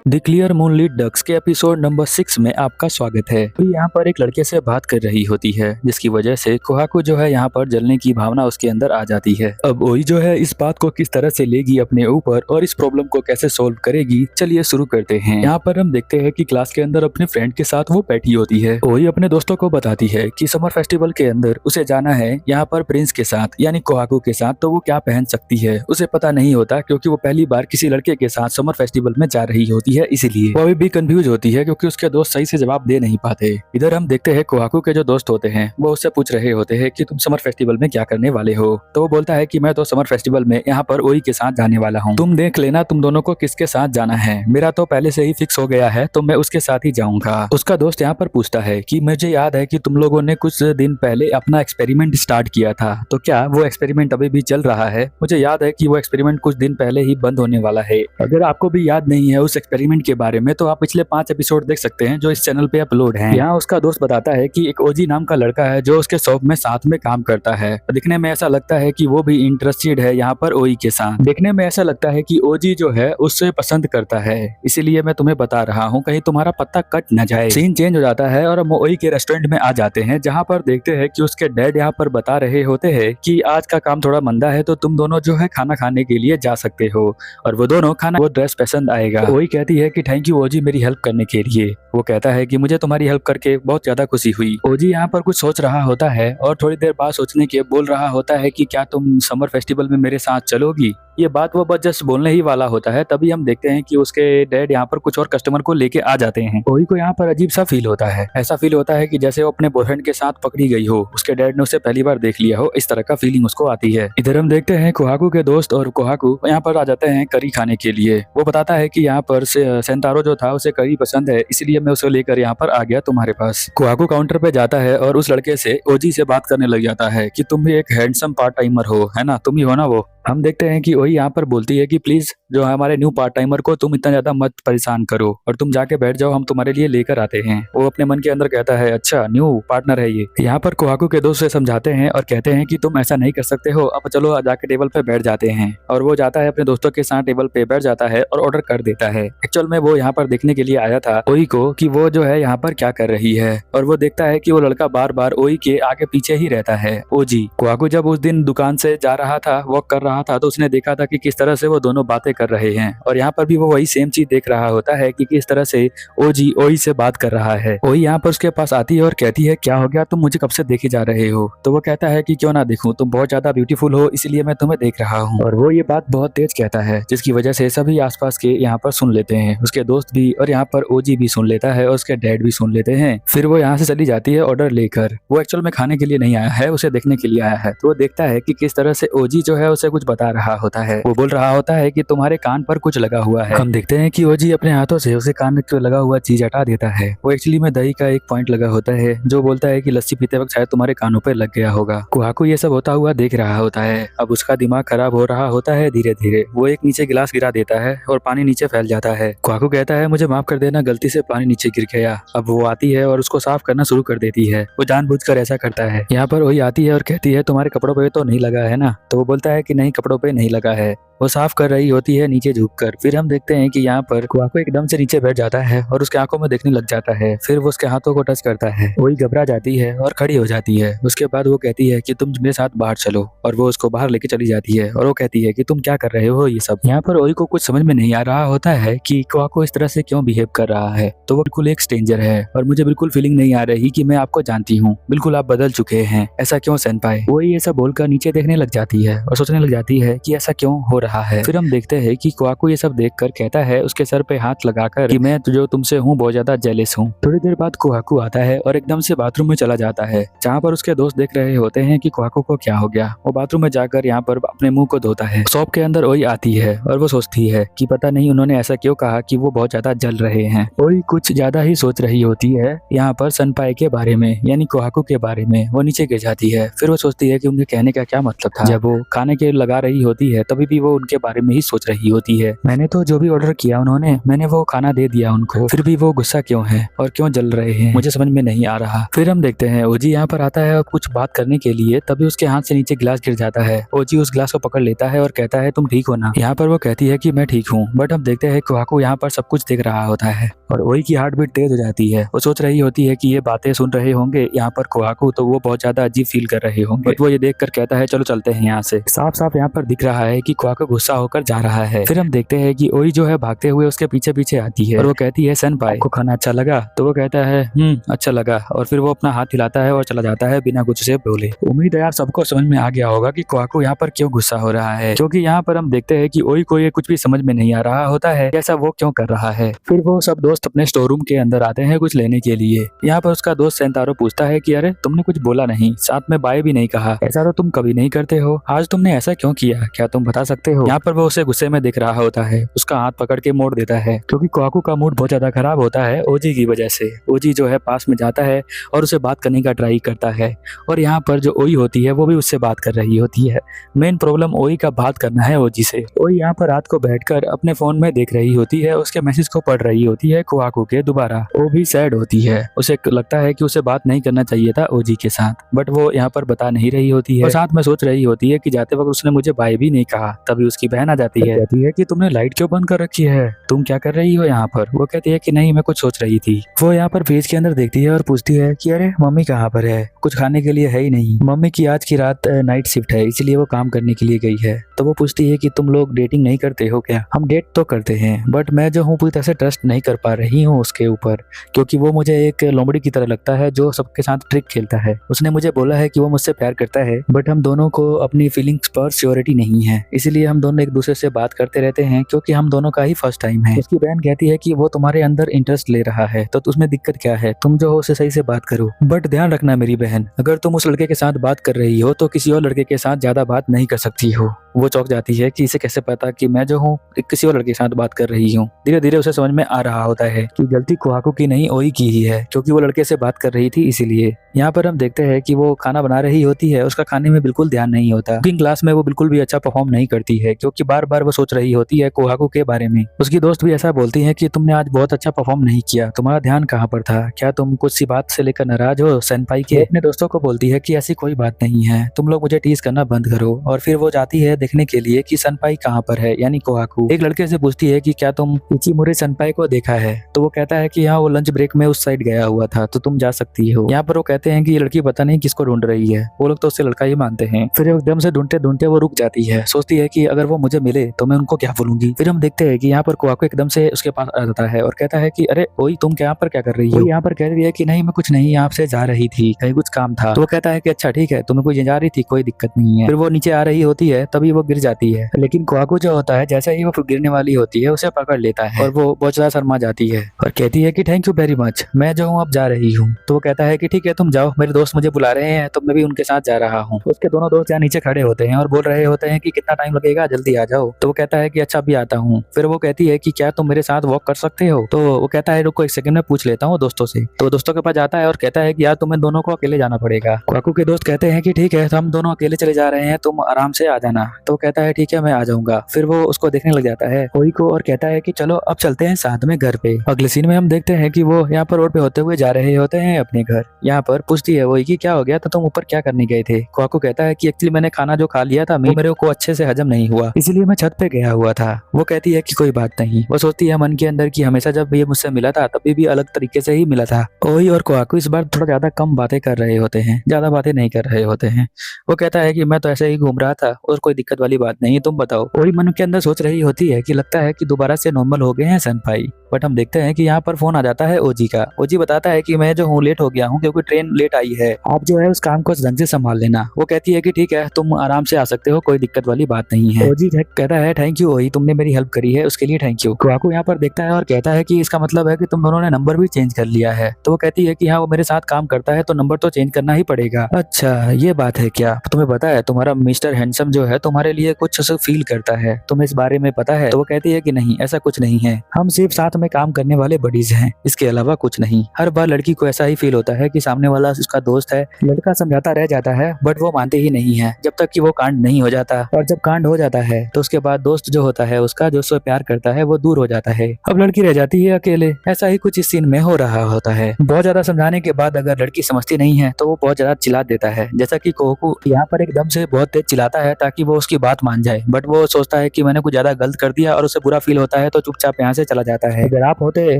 The clear moonlit ducks के episode number 6 में आपका स्वागत है। तो यहाँ पर एक लड़के से बात कर रही होती है, जिसकी वजह से कोहाको जो है यहाँ पर जलने की भावना उसके अंदर आ जाती है। अब ओई जो है इस बात को किस तरह से लेगी अपने ऊपर और इस प्रॉब्लम को कैसे सोल्व करेगी, चलिए शुरू करते हैं। यहाँ पर हम देखते हैं कि क्लास के अंदर अपने फ्रेंड के साथ वो बैठी होती है। ओई अपने दोस्तों को बताती है कि समर फेस्टिवल के अंदर उसे जाना है यहाँ पर प्रिंस के साथ यानी कोहाको के साथ, तो वो क्या पहन सकती है उसे पता नहीं होता, क्योंकि वो पहली बार किसी लड़के के साथ समर फेस्टिवल में जा रही होती है। इसीलिए वो अभी भी कंफ्यूज होती है, क्योंकि उसके दोस्त सही से जवाब दे नहीं पाते। इधर हम देखते हैं कोहाको के जो दोस्त होते हैं वो उससे पूछ रहे होते हैं कि तुम समर फेस्टिवल में क्या करने वाले हो। तो वो बोलता है कि मैं तो समर फेस्टिवल में यहाँ पर ओई के साथ जाने वाला हूँ, तुम देख लेना तुम दोनों को किसके साथ जाना है, मेरा तो पहले से ही फिक्स हो गया है, तो मैं उसके साथ ही जाऊंगा। उसका दोस्त यहाँ पर पूछता है कि मुझे याद है कि तुम लोगों ने कुछ दिन पहले अपना एक्सपेरिमेंट स्टार्ट किया था, तो क्या वो एक्सपेरिमेंट अभी भी चल रहा है? मुझे याद है कि वो एक्सपेरिमेंट कुछ दिन पहले ही बंद होने वाला है। अगर आपको भी याद नहीं है उस एक्सपेरिमेंट के बारे में तो आप पिछले 5 एपिसोड देख सकते हैं जो इस चैनल पे अपलोड हैं। यहाँ उसका दोस्त बताता है कि एक ओजी नाम का लड़का है जो उसके शॉप में साथ में काम करता है। दिखने में ऐसा लगता है कि वो भी इंटरेस्टेड है यहाँ पर ओई के साथ। देखने में ऐसा लगता है कि ओजी जो है उससे पसंद करता है, इसीलिए मैं तुम्हें बता रहा हूँ कहीं तुम्हारा पत्ता कट न जाए। सीन चेंज हो जाता है और हम ओई के रेस्टोरेंट में आ जाते हैं, जहाँ पर देखते हैं कि उसके डैड यहाँ पर बता रहे होते हैं कि आज का काम थोड़ा मंदा है, तो तुम दोनों जो है खाना खाने के लिए जा सकते हो। और वो दोनों खाना वो ड्रेस पसंद आएगा। ओई कहती है कि थैंक यू ओजी मेरी हेल्प करने के लिए। वो कहता है कि मुझे तुम्हारी हेल्प करके बहुत ज्यादा खुशी हुई। ओजी यहाँ पर कुछ सोच रहा होता है और थोड़ी देर बाद सोचने के बोल रहा होता है कि क्या तुम समर फेस्टिवल में मेरे साथ चलोगी। ये बात वो बस जस्ट बोलने ही वाला होता है, तभी हम देखते हैं कि उसके डैड यहाँ पर कुछ और कस्टमर को लेके आ जाते हैं। ओई को यहाँ पर अजीब सा फील होता है, ऐसा फील होता है कि जैसे वो अपने बॉयफ्रेंड के साथ पकड़ी गई हो, उसके डैड ने उसे पहली बार देख लिया हो, इस तरह का फीलिंग उसको आती है। इधर हम देखते हैं कोहाको के दोस्त और कोहाको यहाँ पर आ जाते हैं करी खाने के लिए। वो बताता है कि यहाँ पर सेंतारो जो था उसे करी पसंद है, इसलिए मैं उसे लेकर यहाँ पर आ गया तुम्हारे पास। कोहाको काउंटर पे जाता है और उस लड़के से ओजी से बात करने लग जाता है कि तुम भी एक हैंडसम पार्ट टाइमर हो, है ना, तुम ही हो ना वो। हम देखते हैं कि वही यहाँ पर बोलती है कि प्लीज जो हमारे न्यू पार्ट टाइमर को तुम इतना ज्यादा मत परेशान करो और तुम जाके बैठ जाओ, हम तुम्हारे लिए लेकर आते हैं। वो अपने मन के अंदर कहता है अच्छा न्यू पार्टनर है ये। यहाँ पर कोहाको के दोस्त से समझाते हैं और कहते हैं कि तुम ऐसा नहीं कर सकते हो, अब चलो जाके टेबल पे बैठ जाते हैं। और वो जाता है अपने दोस्तों के साथ टेबल पे बैठ जाता है और ऑर्डर कर देता है। एक्चुअल में वो यहाँ पर देखने के लिए आया था ओई को कि वो जो है यहाँ पर क्या कर रही है, और वो देखता है कि वो लड़का बार बार ओई के आगे पीछे ही रहता है। ओजी कोहाको जब उस दिन दुकान से जा रहा था, वॉक कर रहा था, तो उसने देखा था कि किस तरह से वो दोनों बातें कर रहे हैं, और यहाँ पर भी वो वही सेम चीज देख रहा होता है कि किस तरह से ओजी ओई से बात कर रहा है। ओई यहाँ पर उसके पास आती है और कहती है क्या हो गया, तुम मुझे कब से देखे जा रहे हो। तो वो कहता है कि क्यों ना देखूं, तुम बहुत ज्यादा ब्यूटीफुल हो इसलिए मैं तुम्हें देख रहा हूँ। और वो ये बात बहुत तेज कहता है, जिसकी वजह से सभी आसपास के यहाँ पर सुन लेते हैं, उसके दोस्त भी, और यहाँ पर ओजी भी सुन लेता है और उसके डैड भी सुन लेते हैं। फिर वो यहाँ से चली जाती है ऑर्डर लेकर। वो एक्चुअल में खाने के लिए नहीं आया है, उसे देखने के लिए आया है। तो वो देखता है कि किस तरह से ओजी जो है उसे कुछ बता रहा होता है। वो बोल रहा होता है कि तुम्हारे कान पर कुछ लगा हुआ है। हम देखते हैं कि ओजी अपने हाथों से उसे कान में लगा हुआ चीज हटा देता है। वो एक्चुअली में दही का एक पॉइंट लगा होता है, जो बोलता है कि लस्सी पीते वक्त शायद तुम्हारे कानों पर लग गया होगा। कोहाको ये सब होता हुआ देख रहा होता है। अब उसका दिमाग खराब हो रहा होता है धीरे धीरे। वो एक नीचे गिलास गिरा देता है और पानी नीचे फैल जाता है। कोहाको कहता है मुझे माफ कर देना, गलती से पानी नीचे गिर गया। अब वो आती है और उसको साफ करना शुरू कर देती है। वो जानबूझकर ऐसा करता है। यहाँ पर वही आती है और कहती है तुम्हारे कपड़ों पे तो नहीं लगा है ना। तो वो बोलता है कि नहीं, कपड़ों पे नहीं लगा है। वो साफ कर रही होती है नीचे झुककर। फिर हम देखते हैं कि यहाँ पर कोहाको एकदम से नीचे बैठ जाता है और उसके आंखों में देखने लग जाता है। फिर वो उसके हाथों को टच करता है। वही घबरा जाती है और खड़ी हो जाती है। उसके बाद वो कहती है कि तुम मेरे साथ बाहर चलो, और वो उसको बाहर लेके चली जाती है। और वो कहती है कि तुम क्या कर रहे हो ये सब। यहाँ पर ओई को कुछ समझ में नहीं आ रहा होता है कि कोहाको इस तरह से क्यों बिहेव कर रहा है। तो वो बिल्कुल एक स्ट्रेंजर है और मुझे बिल्कुल फीलिंग नहीं आ रही कि मैं आपको जानती हूँ, बिल्कुल आप बदल चुके हैं, ऐसा क्यों सेनपाई। वो ये सब बोलकर नीचे देखने लग जाती है और सोचने लग जाती है कि ऐसा क्यों हो रहा है। फिर हम देखते हैं कि कोहाको ये सब देखकर कहता है उसके सर पे हाथ लगाकर कि मैं जो तुमसे हूँ बहुत ज्यादा जेलस हूँ। थोड़ी देर बाद कोहाको आता है और एकदम से बाथरूम में चला जाता है, जहाँ पर उसके दोस्त देख रहे होते हैं कि कोहाको को क्या हो गया। वो बाथरूम में जाकर यहाँ पर अपने मुंह को धोता है। शॉप के अंदर ओई आती है और वो सोचती है कि पता नहीं उन्होंने ऐसा क्यों कहा कि वो बहुत ज्यादा जल रहे हैं। ओई कुछ ज्यादा ही सोच रही होती है यहाँ पर सनपाई के बारे में, यानी कोहाको के बारे में। वो नीचे गिर जाती है। फिर वो सोचती है कि उनके कहने का क्या मतलब था। जब वो खाने के लगा रही होती है तभी भी वो वो उनके बारे में ही सोच रही होती है। मैंने तो जो भी ऑर्डर किया उन्होंने, मैंने वो खाना दे दिया उनको, फिर भी वो गुस्सा क्यों है और क्यों जल रहे हैं, मुझे समझ में नहीं आ रहा। फिर हम देखते हैं ओजी यहाँ पर आता है और कुछ बात करने के लिए, तभी उसके हाथ से नीचे गिलास गिर जाता है। ओजी उस गिलास को पकड़ लेता है और कहता है तुम ठीक हो ना। यहाँ पर वो कहती है कि मैं ठीक हूँ, बट हम देखते हैं कोहाकू यहाँ पर सब कुछ देख रहा होता है और ओई की हार्ट बीट तेज हो जाती है। वो सोच रही होती है कि ये बातें सुन रहे होंगे यहाँ पर कोहाकू, तो वो बहुत ज्यादा अजीब फील कर रहे होंगे। बट वो ये देख कर कहता है चलो चलते हैं यहाँ से। साफ साफ यहाँ पर दिख रहा है कि कोहाकू गुस्सा होकर जा रहा है। फिर हम देखते हैं कि ओई जो है भागते हुए उसके पीछे पीछे आती है और वो कहती है सेनपाई को खाना अच्छा लगा? तो वो कहता है अच्छा लगा, और फिर वो अपना हाथ हिलाता है और चला जाता है बिना कुछ से बोले। उम्मीद है यार सबको समझ में आ गया होगा कि कोहाकू यहाँ पर क्यों गुस्सा हो रहा है, क्योंकि यहाँ पर हम देखते हैं कि ओई को ये कुछ भी समझ में नहीं आ रहा होता है ऐसा वो क्यों कर रहा है। फिर वो सब दोस्त अपने स्टोर रूम के अंदर आते हैं कुछ लेने के लिए। यहाँ पर उसका दोस्त सेंतारो पूछता है कि अरे तुमने कुछ बोला नहीं, साथ में बाय भी नहीं कहा, ऐसा तो तुम कभी नहीं करते हो, आज तुमने ऐसा क्यों किया, क्या तुम बता सकते हो? यहाँ पर वो उसे गुस्से में दिख रहा होता है, उसका हाथ पकड़ के मोड़ देता है क्योंकि कोहाकू का मूड बहुत ज्यादा खराब होता है ओजी की वजह से। ओजी जो है पास में जाता है और उसे बात करने का ट्राई करता है और यहाँ पर जो ओई होती है वो भी उससे बात कर रही होती है। मेन प्रॉब्लम ओई का बात करना है ओजी से। ओई यहाँ पर रात को बैठकर अपने फोन में देख रही होती है, उसके मैसेज को पढ़ रही होती है कोहाकू के दोबारा। वो भी सैड होती है, उसे लगता है कि उसे बात नहीं करना चाहिए था ओजी के साथ, बट वो यहाँ पर बता नहीं रही होती है और साथ में सोच रही होती है कि जाते वक्त उसने मुझे बाय भी नहीं कहा। तभी उसकी बहन आ जाती है, कहती है कि तुमने लाइट क्यों बंद कर रखी है, तुम क्या कर रही हो यहाँ पर? वो कहती है कि नहीं मैं कुछ सोच रही थी। वो यहाँ पर फ्रिज के अंदर देखती है और पूछती है कि अरे मम्मी कहाँ पर है, कुछ खाने के लिए है ही नहीं। मम्मी की आज की रात नाइट शिफ्ट है इसलिए वो काम करने के लिए गई है। तो वो पूछती है कि तुम लोग डेटिंग नहीं करते हो क्या? हम डेट तो करते हैं बट मैं जो हूँ पूरी तरह से ट्रस्ट नहीं कर पा रही हूँ उसके ऊपर, क्योंकि वो मुझे एक लोमड़ी की तरह लगता है जो सबके साथ ट्रिक खेलता है। उसने मुझे बोला है कि वो मुझसे प्यार करता है बट हम दोनों को अपनी फीलिंग्स पर श्योरिटी नहीं है, इसलिए हम दोनों एक दूसरे से बात करते रहते हैं क्योंकि हम दोनों का ही फर्स्ट टाइम है। उसकी बहन कहती है कि वो तुम्हारे अंदर इंटरेस्ट ले रहा है तो उसमें दिक्कत क्या है, तुम जो हो उसे सही से बात करो। बट ध्यान रखना मेरी बहन, अगर तुम उस लड़के के साथ बात कर रही हो तो किसी और लड़के के साथ ज्यादा बात नहीं कर सकती हो। वो चौंक जाती है कि इसे कैसे पता कि मैं जो हूँ किसी और लड़के के साथ बात कर रही हूँ। धीरे धीरे उसे समझ में आ रहा होता है कि गलती कोहाकू की नहीं ओई की ही है, क्योंकि वो लड़के से बात कर रही थी इसीलिए। यहाँ पर हम देखते हैं कि वो खाना बना रही होती है, उसका खाने में बिल्कुल ध्यान नहीं होता। कुकिंग क्लास में वो बिल्कुल भी अच्छा परफॉर्म नहीं करती है क्योंकि बार बार वो सोच रही होती है कोहाकू के बारे में। उसकी दोस्त भी ऐसा बोलती है कि तुमने आज बहुत अच्छा परफॉर्म नहीं किया, तुम्हारा ध्यान कहाँ पर था, क्या तुम कुछ सी बात से लेकर नाराज हो सेनपाई के? अपने दोस्तों को बोलती है कि ऐसी कोई बात नहीं है, तुम लोग मुझे टीज करना बंद करो। और फिर वो जाती है देखने के लिए कि सेनपाई कहाँ पर है, यानी कोहाकू। एक लड़के से पूछती है कि क्या तुम इचिमुरे सेनपाई को देखा है? तो वो कहता है कि हाँ वो लंच ब्रेक में उस साइड गया हुआ था, तो तुम जा सकती हो। यहाँ पर वो कहते हैं कि ये लड़की पता नहीं किसको ढूंढ रही है, वो लोग तो उससे लड़का ही मानते हैं। फिर एकदम से ढूंढते ढूंढते वो रुक जाती है, सोचती है कि अगर वो मुझे मिले तो मैं उनको क्या बोलूंगी। फिर हम देखते हैं कि यहाँ पर कोहाकू एकदम से उसके पास आ जाता है और कहता है कि अरे ओई तुम यहाँ पर क्या कर रही हो? यहाँ पर कह रही है कि नहीं मैं कुछ नहीं, यहाँ से जा रही थी, कहीं कुछ काम था। तो वो कहता है कि अच्छा ठीक है, तुम्हें कोई जा रही थी, कोई दिक्कत नहीं है। फिर वो नीचे आ रही होती है, तभी वो गिर जाती है, लेकिन कोहाकू जो होता है जैसे ही वो गिरने वाली होती है उसे पकड़ लेता है और वो बहुत ज्यादा शर्मा जाती है और कहती है कि थैंक यू वेरी मच, मैं जो हूँ अब जा रही हूँ। तो वो कहता है कि ठीक है तुम जाओ, मेरे दोस्त मुझे बुला रहे हैं तो मैं भी उनके साथ जा रहा हूँ। उसके दोनों दोस्त यहाँ नीचे खड़े होते हैं और बोल रहे होते हैं कि कितना टाइम लगेगा, जल्दी आ जाओ। तो वो कहता है कि अच्छा अभी आता हूँ। फिर वो कहती है कि क्या तुम मेरे साथ वॉक कर सकते हो? तो वो कहता है रुको एक सेकंड में पूछ लेता हूँ दोस्तों से। तो दोस्तों के पास जाता है और कहता है कि यार तुम्हें दोनों को अकेले जाना पड़ेगा। कोहाकू के दोस्त कहते हैं कि ठीक है हम दोनों अकेले चले जा रहे हैं, तुम आराम से आ जाना। तो वो कहता है ठीक है मैं आ जाऊंगा। फिर वो उसको देखने लग जाता है ओई को और कहता है कि चलो अब चलते हैं साथ में घर पे। अगले सीन में हम देखते हैं कि वो यहाँ पर रोड पे होते हुए जा रहे होते हैं अपने घर। यहाँ पर पूछती है ओई की क्या हो गया, तो तुम ऊपर क्या करने गए थे? कोहाकू कहता है कि एक्चुअली मैंने खाना जो खा लिया था मेरे को अच्छे से हजम नहीं हुआ, इसलिए मैं छत पे गया हुआ था। वो कहती है कि कोई बात नहीं। वो सोचती है मन के अंदर कि हमेशा जब ये मुझसे मिला था तभी भी अलग तरीके से ही मिला था। ओई और कोहाकू इस बार थोड़ा ज्यादा कम बातें कर रहे होते हैं, ज्यादा बातें नहीं कर रहे होते हैं। वो कहता है कि मैं तो ऐसे ही घूम रहा था और कोई दिक्कत वाली बात नहीं, तुम बताओ। ओई मन के अंदर सोच रही होती है कि लगता है कि दोबारा से नॉर्मल हो गए हैं सेनपाई। बट हम देखते हैं कि यहाँ पर फोन आ जाता है ओजी का। ओजी बताता है कि मैं जो हूँ लेट हो गया हूँ क्योंकि ट्रेन लेट आई है, आप जो है उस काम को ढंग से संभाल लेना। वो कहती है कि ठीक है तुम आराम से आ सकते हो, कोई दिक्कत वाली बात नहीं है। ओजी कहता है थैंक यू ओई, तुमने मेरी हेल्प करी है उसके लिए थैंक यू। कोहाकू यहाँ पर देखता है और कहता है कि इसका मतलब है कि तुम दोनों ने नंबर भी चेंज कर लिया है। तो वो कहती है कि हाँ वो मेरे साथ काम करता है तो नंबर तो चेंज करना ही पड़ेगा। अच्छा ये बात है क्या? तुम्हें पता है तुम्हारा मिस्टर हैंडसम जो है तुम्हारे तुम्हारे लिए कुछ फील करता है, तुम्हें इस बारे में पता है? तो वो कहती है कि नहीं, ऐसा कुछ नहीं है, हम सिर्फ साथ में काम करने वाले बडीज हैं, इसके अलावा कुछ नहीं। हर बार लड़की को ऐसा ही फील होता है कि सामने वाला उसका दोस्त है। लड़का समझाता रह जाता है बट वो मानते ही नहीं है जब तक कि वो कांड नहीं हो जाता, और जब कांड हो जाता है तो उसके बाद दोस्त जो होता है उसका, जो उससे प्यार करता है, वो दूर हो जाता है। अब लड़की रह जाती है अकेले। ऐसा ही कुछ इस सीन में हो रहा होता है। बहुत ज्यादा समझाने के बाद अगर लड़की समझती नहीं है तो वो बहुत ज्यादा चिल्ला देता है, जैसा कि कोको यहाँ पर एकदम से बहुत तेज चिल्लाता है ताकि वो उसकी बात मान जाए। बट वो सोचता है कि मैंने कुछ ज्यादा गलत कर दिया और उसे बुरा फील होता है, तो चुपचाप यहाँ से चला जाता है। अगर आप होते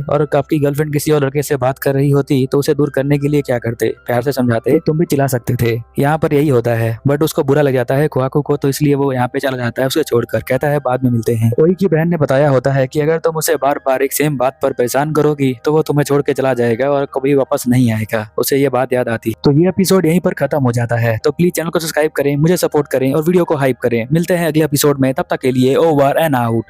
और आपकी गर्लफ्रेंड किसी और लड़के से बात कर रही होती तो उसे दूर करने के लिए क्या करते? प्यार से समझाते, तो तुम भी चिल्ला सकते थे। यहाँ पर यही होता है, बट उसको बुरा लग जाता है कोहाकू को, तो इसलिए वो यहाँ पे चला जाता है उसे छोड़कर। कहता है बाद में मिलते हैं। ओई की बहन ने बताया होता है कि अगर तुम उसे बार बार एक सेम बात पर परेशान करोगी तो वो तुम्हें छोड़ के चला जाएगा और कभी वापस नहीं आएगा। उसे ये बात याद आती। तो ये एपिसोड यहीं पर खत्म हो जाता है। तो प्लीज चैनल को सब्सक्राइब करें, मुझे सपोर्ट करें और वीडियो को हाइप करें। मिलते हैं अगले एपिसोड में, तब तक के लिए ओवर एंड आउट।